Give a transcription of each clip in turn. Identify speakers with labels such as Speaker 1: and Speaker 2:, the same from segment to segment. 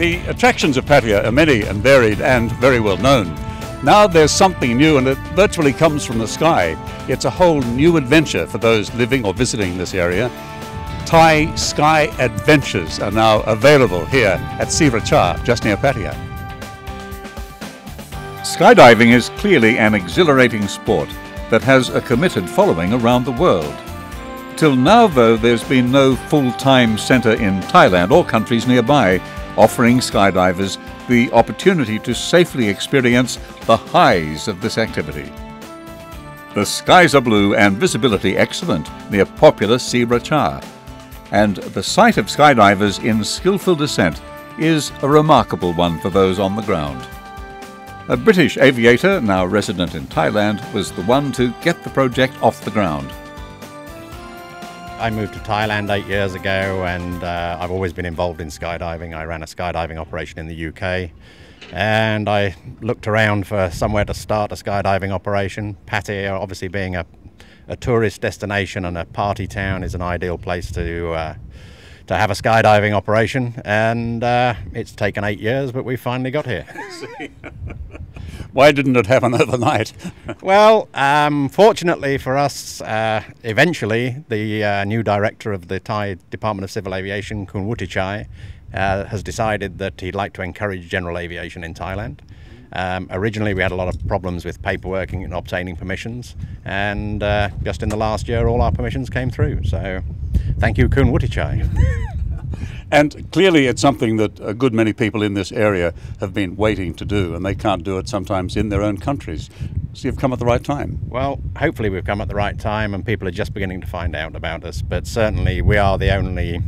Speaker 1: The attractions of Pattaya are many and varied and very well known. Now there's something new, and it virtually comes from the sky. It's a whole new adventure for those living or visiting this area. Thai Sky Adventures are now available here at Si Racha, just near Pattaya. Skydiving is clearly an exhilarating sport that has a committed following around the world. Till now, though, there's been no full-time centre in Thailand or countries nearby offering skydivers the opportunity to safely experience the highs of this activity. The skies are blue and visibility excellent near popular Si Racha, and the sight of skydivers in skillful descent is a remarkable one for those on the ground. A British aviator, now resident in Thailand, was the one to get the project off the ground.
Speaker 2: I moved to Thailand 8 years ago, and I've always been involved in skydiving. I ran a skydiving operation in the UK, and I looked around for somewhere to start a skydiving operation. Pattaya, obviously being a tourist destination and a party town, is an ideal place to have a skydiving operation, and it's taken 8 years, but we finally got here.
Speaker 1: Why didn't it happen overnight?
Speaker 2: Well, fortunately for us, eventually the new director of the Thai Department of Civil Aviation, Kun Wuttichai, has decided that he'd like to encourage general aviation in Thailand. Originally we had a lot of problems with paperwork and obtaining permissions, and just in the last year all our permissions came through. So thank you, Kun Wuttichai.
Speaker 1: And clearly it's something that a good many people in this area have been waiting to do, and they can't do it sometimes in their own countries. So you've come at the right time.
Speaker 2: Well, hopefully we've come at the right time, and people are just beginning to find out about us. But certainly we are the only,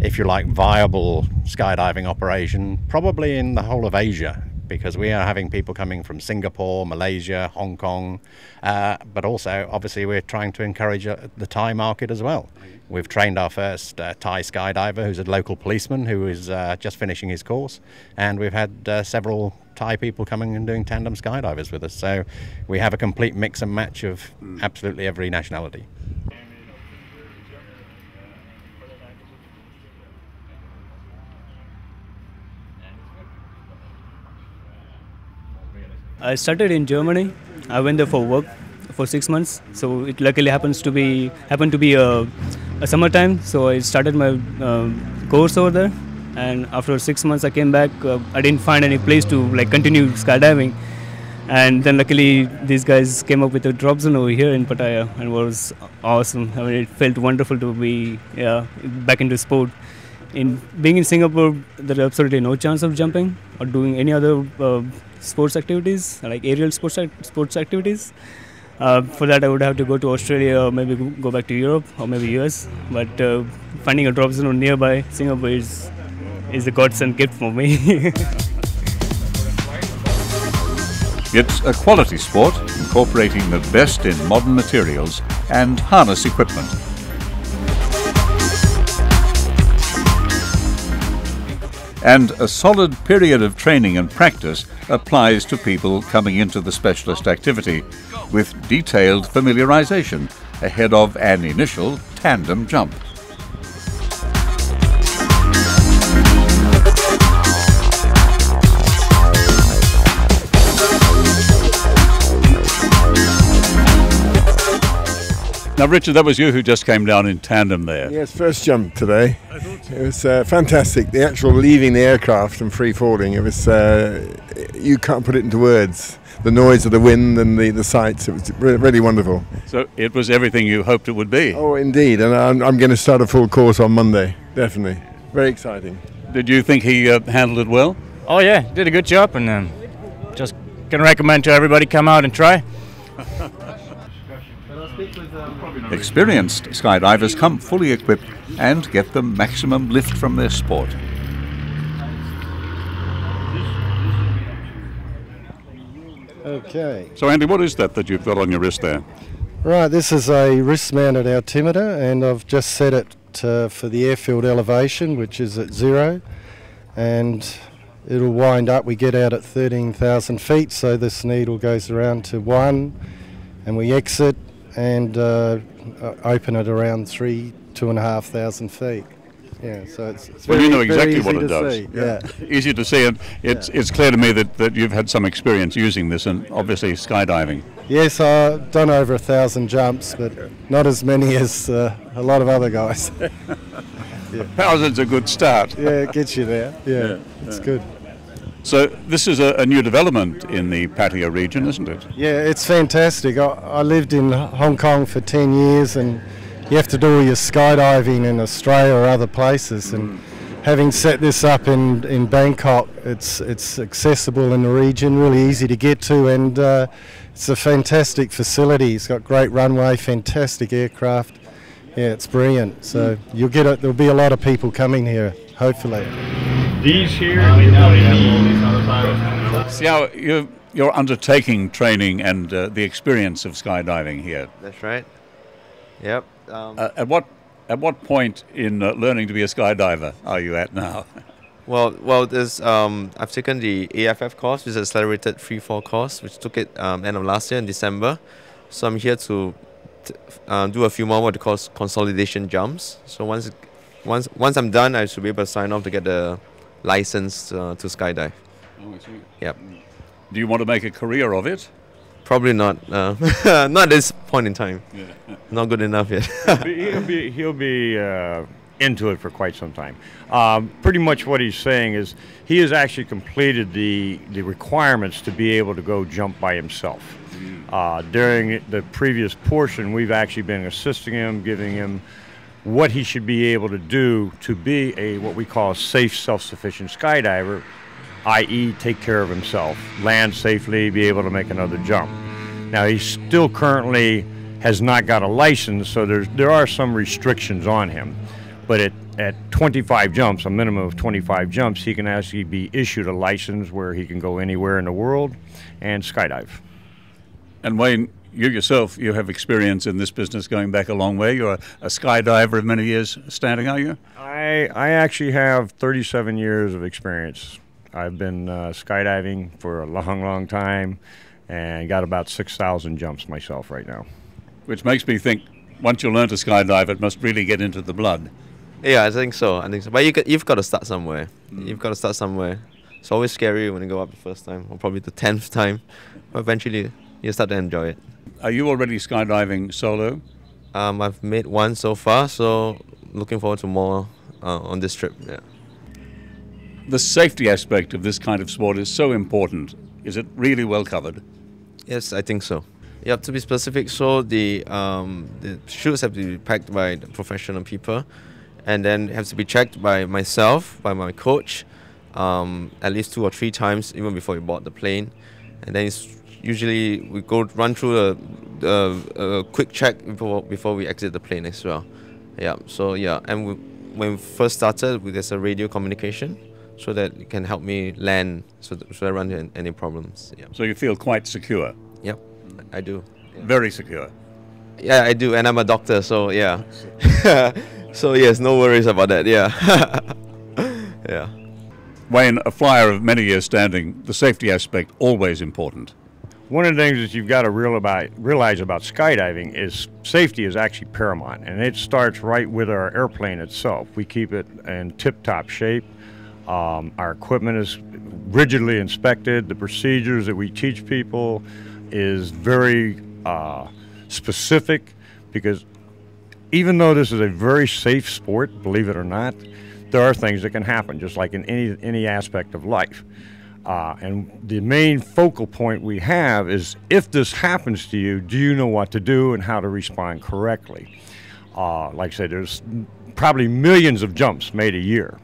Speaker 2: if you like, viable skydiving operation probably in the whole of Asia, because we are having people coming from Singapore, Malaysia, Hong Kong, but also obviously we're trying to encourage the Thai market as well. We've trained our first Thai skydiver, who's a local policeman who is just finishing his course, and we've had several Thai people coming and doing tandem skydivers with us. So we have a complete mix and match of absolutely every nationality.
Speaker 3: I started in Germany. I went there for work for 6 months. So it luckily happened to be a summertime. So I started my course over there. And after 6 months, I came back. I didn't find any place to continue skydiving. And then luckily, these guys came up with a drop zone over here in Pattaya, and it was awesome. I mean, it felt wonderful to be back into sport. In being in Singapore, there is absolutely no chance of jumping or doing any other sports activities, like aerial sports activities. For that, I would have to go to Australia or maybe go back to Europe or maybe US. But finding a drop zone nearby Singapore is a godsend gift for me.
Speaker 1: It's a quality sport, incorporating the best in modern materials and harness equipment. And a solid period of training and practice applies to people coming into the specialist activity, with detailed familiarization ahead of an initial tandem jump. Now, Richard, that was you who just came down in tandem there.
Speaker 4: Yes, first jump today. It was fantastic. The actual leaving the aircraft and free falling, it was, you can't put it into words. The noise of the wind and the sights, it was really wonderful.
Speaker 1: So it was everything you hoped it would be?
Speaker 4: Oh, indeed. And I'm going to start a full course on Monday, definitely. Very exciting.
Speaker 1: Did you think he handled it well?
Speaker 5: Oh yeah, did a good job, and just going to recommend to everybody come out and try.
Speaker 1: Experienced skydivers come fully equipped and get the maximum lift from their sport.
Speaker 6: Okay.
Speaker 1: So Andy, what is that you've got on your wrist there?
Speaker 6: Right, this is a wrist-mounted altimeter, and I've just set it for the airfield elevation, which is at 0, and it'll wind up. We get out at 13,000 feet, so this needle goes around to 1, and we exit and open it around 2,500 feet. Yeah, so it's
Speaker 1: Well,
Speaker 6: very,
Speaker 1: you know
Speaker 6: very
Speaker 1: exactly
Speaker 6: easy
Speaker 1: what it
Speaker 6: to
Speaker 1: does.
Speaker 6: see. Yeah.
Speaker 1: Easy to see, and it's clear to me that you've had some experience using this, and obviously skydiving.
Speaker 6: Yes, I've done over 1,000 jumps, but not as many as a lot of other guys.
Speaker 1: 1,000's a good start.
Speaker 6: Yeah, it gets you there. Yeah, it's good.
Speaker 1: So this is a new development in the Pattaya region, isn't it?
Speaker 6: Yeah, it's fantastic. I lived in Hong Kong for 10 years, and you have to do all your skydiving in Australia or other places. And having set this up in Bangkok, it's accessible in the region, really easy to get to, and it's a fantastic facility. It's got great runway, fantastic aircraft. Yeah, it's brilliant. So you'll get it. There'll be a lot of people coming here, hopefully.
Speaker 7: These here,
Speaker 1: So you're undertaking training and the experience of skydiving here.
Speaker 8: That's right. Yep.
Speaker 1: At what point in learning to be a skydiver are you at now?
Speaker 8: Well, there's I've taken the AFF course, which is accelerated freefall course, which took it end of last year in December. So I'm here to do a few more what they call consolidation jumps. So once I'm done, I should be able to sign off to get the license to skydive.
Speaker 1: Oh, I see.
Speaker 8: Yep.
Speaker 1: Do you want to make a career of it?
Speaker 8: Probably not. Not at this point in time.
Speaker 1: Yeah.
Speaker 8: Not good enough yet.
Speaker 7: he'll be into it for quite some time. Pretty much what he's saying is he has actually completed the requirements to be able to go jump by himself. During the previous portion, we've actually been assisting him, giving him what he should be able to do to be a what we call a safe, self-sufficient skydiver, i.e. take care of himself, land safely, be able to make another jump. Now he still currently has not got a license, so there are some restrictions on him. But at 25 jumps, a minimum of 25 jumps, he can actually be issued a license where he can go anywhere in the world and skydive.
Speaker 1: And Wayne, you yourself, you have experience in this business going back a long way. You're a skydiver of many years standing, are you?
Speaker 7: I actually have 37 years of experience. I've been skydiving for a long, long time and got about 6,000 jumps myself right now.
Speaker 1: Which makes me think, once you learn to skydive, it must really get into the blood.
Speaker 8: Yeah, I think so. But you've got to start somewhere. You've got to start somewhere. It's always scary when you go up the first time, or probably the 10th time. But eventually, you start to enjoy it.
Speaker 1: Are you already skydiving solo?
Speaker 8: I've made one so far, so looking forward to more on this trip. Yeah.
Speaker 1: The safety aspect of this kind of sport is so important. Is it really well covered?
Speaker 8: Yes, I think so. You have to be specific, so the shoes have to be packed by the professional people, and then it has to be checked by myself, by my coach, at least 2 or 3 times, even before we board the plane. And then usually we run through a quick check before we exit the plane as well. Yeah. So yeah, and when we first started, there's a radio communication, so that it can help me land, so I run into any problems. Yeah.
Speaker 1: So you feel quite secure?
Speaker 8: Yep, I do. Yeah.
Speaker 1: Very secure?
Speaker 8: Yeah, I do, and I'm a doctor, so yeah. So yes, no worries about that, yeah. Yeah.
Speaker 1: Wayne, a flyer of many years standing, the safety aspect always important.
Speaker 7: One of the things that you've got to realize about skydiving is safety is actually paramount, and it starts right with our airplane itself. We keep it in tip-top shape. Our equipment is rigidly inspected. The procedures that we teach people is very specific, because even though this is a very safe sport, believe it or not, there are things that can happen, just like in any aspect of life. And the main focal point we have is, if this happens to you, do you know what to do and how to respond correctly? Like I said, there's probably millions of jumps made a year,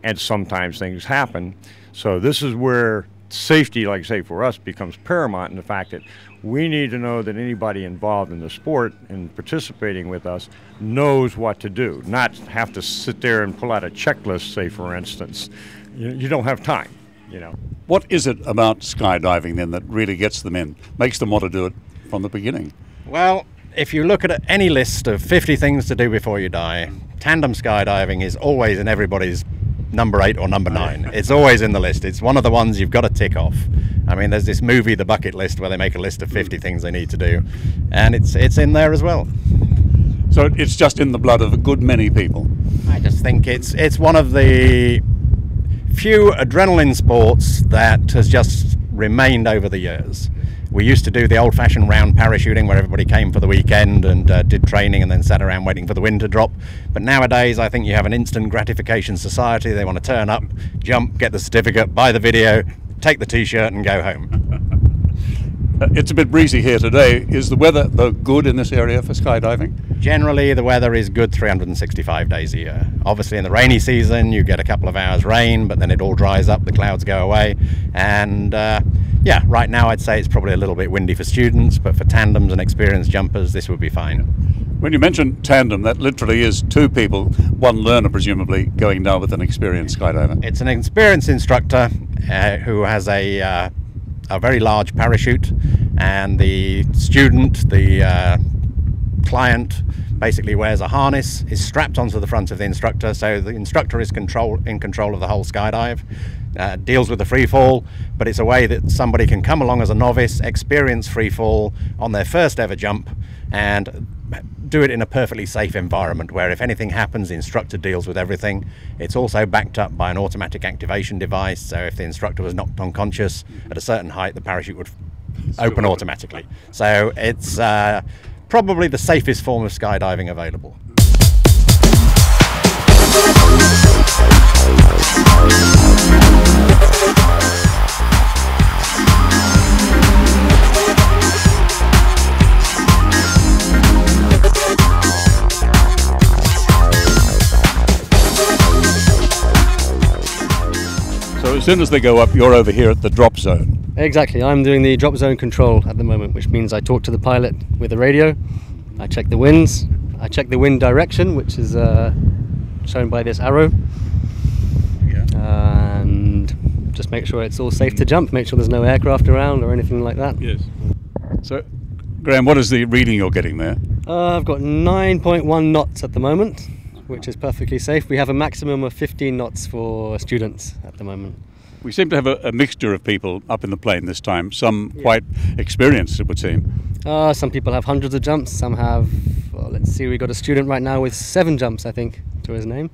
Speaker 7: and sometimes things happen. So this is where safety, like I say, for us becomes paramount, in the fact that we need to know that anybody involved in the sport and participating with us knows what to do, not have to sit there and pull out a checklist, say, for instance. You don't have time, you know.
Speaker 1: What is it about skydiving then that really gets them in, makes them want to do it from the beginning?
Speaker 2: Well, if you look at any list of 50 things to do before you die, tandem skydiving is always in everybody's number 8 or number 9. It's always in the list. It's one of the ones you've got to tick off. I mean, there's this movie, The Bucket List, where they make a list of 50 things they need to do, and it's in there as well.
Speaker 1: So it's just in the blood of a good many people.
Speaker 2: I just think it's one of the few adrenaline sports that has just remained over the years. We used to do the old-fashioned round parachuting where everybody came for the weekend and did training and then sat around waiting for the wind to drop. But nowadays I think you have an instant gratification society. They want to turn up, jump, get the certificate, buy the video, take the t-shirt and go home.
Speaker 1: It's a bit breezy here today. Is the weather, though, good in this area for skydiving?
Speaker 2: Generally, the weather is good 365 days a year. Obviously, in the rainy season, you get a couple of hours rain, but then it all dries up, the clouds go away. And yeah, right now I'd say it's probably a little bit windy for students, but for tandems and experienced jumpers, this would be fine.
Speaker 1: When you mention tandem, that literally is two people, one learner presumably, going down with an experienced skydiver.
Speaker 2: It's an experienced instructor who has a very large parachute, and the student, the client, basically wears a harness, is strapped onto the front of the instructor, so the instructor is in control of the whole skydive, deals with the free fall, but it's a way that somebody can come along as a novice, experience free fall on their first ever jump, and do it in a perfectly safe environment where if anything happens, the instructor deals with everything. It's also backed up by an automatic activation device, so if the instructor was knocked unconscious at a certain height, the parachute would open automatically. So it's probably the safest form of skydiving available.
Speaker 1: So as soon as they go up, you're over here at the drop zone.
Speaker 9: Exactly, I'm doing the drop zone control at the moment, which means I talk to the pilot with the radio, I check the winds, I check the wind direction, which is shown by this arrow, and just make sure it's all safe to jump, make sure there's no aircraft around or anything like that.
Speaker 1: Yes. So, Graham, what is the reading you're getting there?
Speaker 9: I've got 9.1 knots at the moment, which is perfectly safe. We have a maximum of 15 knots for students at the moment.
Speaker 1: We seem to have a mixture of people up in the plane this time, some quite experienced, it would seem.
Speaker 9: Some people have hundreds of jumps, some have, well, let's see, we got a student right now with 7 jumps, I think, to his name.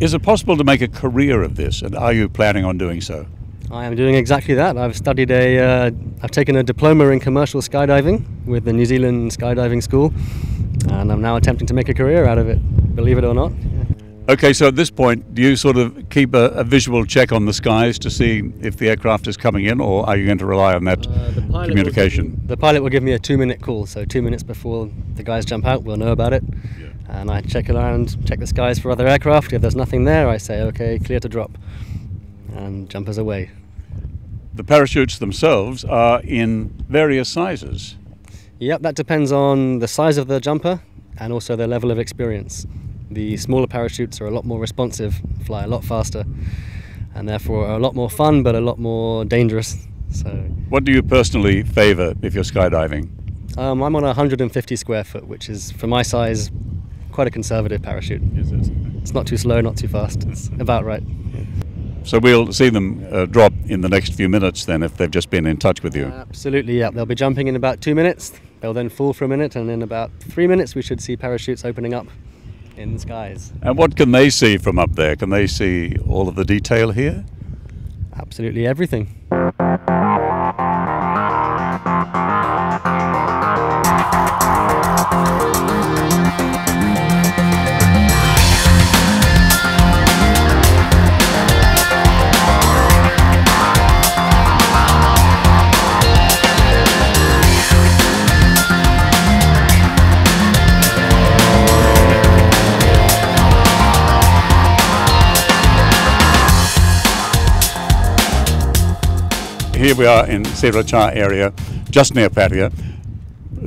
Speaker 1: Is it possible to make a career of this, and are you planning on doing so?
Speaker 9: I am doing exactly that. I've studied I've taken a diploma in commercial skydiving with the New Zealand Skydiving School, and I'm now attempting to make a career out of it, believe it or not.
Speaker 1: Okay, so at this point, do you sort of keep a visual check on the skies to see if the aircraft is coming in, or are you going to rely on that communication?
Speaker 9: The pilot will give me a 2-minute call, so 2 minutes before the guys jump out, we'll know about it. Yeah. And I check around, check the skies for other aircraft. If there's nothing there, I say, okay, clear to drop, and jumpers away.
Speaker 1: The parachutes themselves are in various sizes.
Speaker 9: Yep, that depends on the size of the jumper and also their level of experience. The smaller parachutes are a lot more responsive, fly a lot faster, and therefore are a lot more fun but a lot more dangerous. So,
Speaker 1: what do you personally favour if you're skydiving?
Speaker 9: I'm on a 150 square foot, which is, for my size, quite a conservative parachute.
Speaker 1: Is it?
Speaker 9: It's not too slow, not too fast. It's about right. Yeah.
Speaker 1: So we'll see them drop in the next few minutes then, if they've just been in touch with you?
Speaker 9: Absolutely, yeah. They'll be jumping in about 2 minutes. They'll then fall for a minute, and in about 3 minutes we should see parachutes opening up in the skies.
Speaker 1: And what can they see from up there? Can they see all of the detail here?
Speaker 9: Absolutely everything.
Speaker 1: Here we are in Si Racha area, just near Pattaya.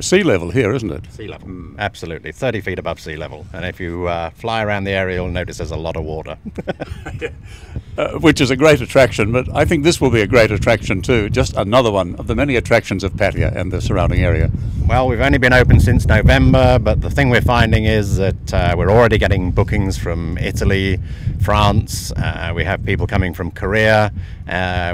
Speaker 1: Sea level here, isn't it?
Speaker 2: Sea level, absolutely, 30 feet above sea level. And if you fly around the area, you'll notice there's a lot of water.
Speaker 1: Which is a great attraction, but I think this will be a great attraction too, just another one of the many attractions of Pattaya and the surrounding area.
Speaker 2: Well, we've only been open since November, but the thing we're finding is that we're already getting bookings from Italy, France, we have people coming from Korea,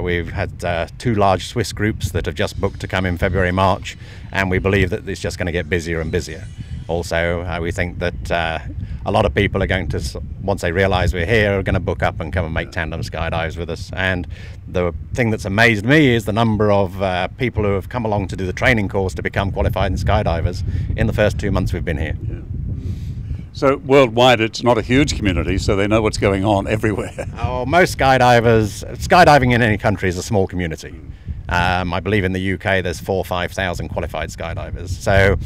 Speaker 2: we've had 2 large Swiss groups that have just booked to come in February, March, and we believe that it's just going to get busier and busier. Also, we think that a lot of people are going to, once they realise we're here, are going to book up and come and make tandem skydives with us. And the thing that's amazed me is the number of people who have come along to do the training course to become qualified skydivers in the first 2 months we've been here.
Speaker 1: Yeah. So worldwide, it's not a huge community, so they know what's going on everywhere.
Speaker 2: Oh, most skydiving in any country is a small community. I believe in the UK there's 4,000 or 5,000 qualified skydivers. So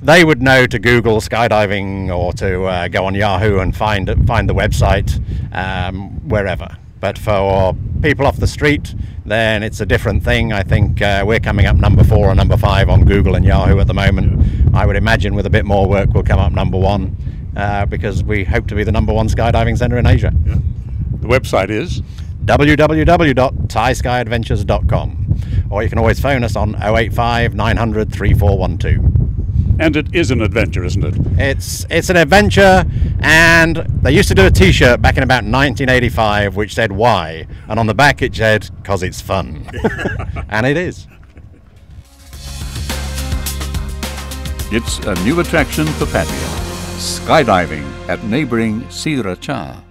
Speaker 2: they would know to Google skydiving or to go on Yahoo and find the website wherever. But for people off the street, then it's a different thing. I think we're coming up number 4 or number 5 on Google and Yahoo at the moment. I would imagine with a bit more work we'll come up number 1 because we hope to be the number 1 skydiving centre in Asia.
Speaker 1: Yeah. The website is
Speaker 2: www.thaiskydadventures.com, or you can always phone us on 085 900 3412.
Speaker 1: And it is an adventure, isn't it?
Speaker 2: It's an adventure, and they used to do a t-shirt back in about 1985 which said why, and on the back it said "'cause it's fun." And it is.
Speaker 1: It's a new attraction for Pattaya, skydiving at neighbouring Si Racha.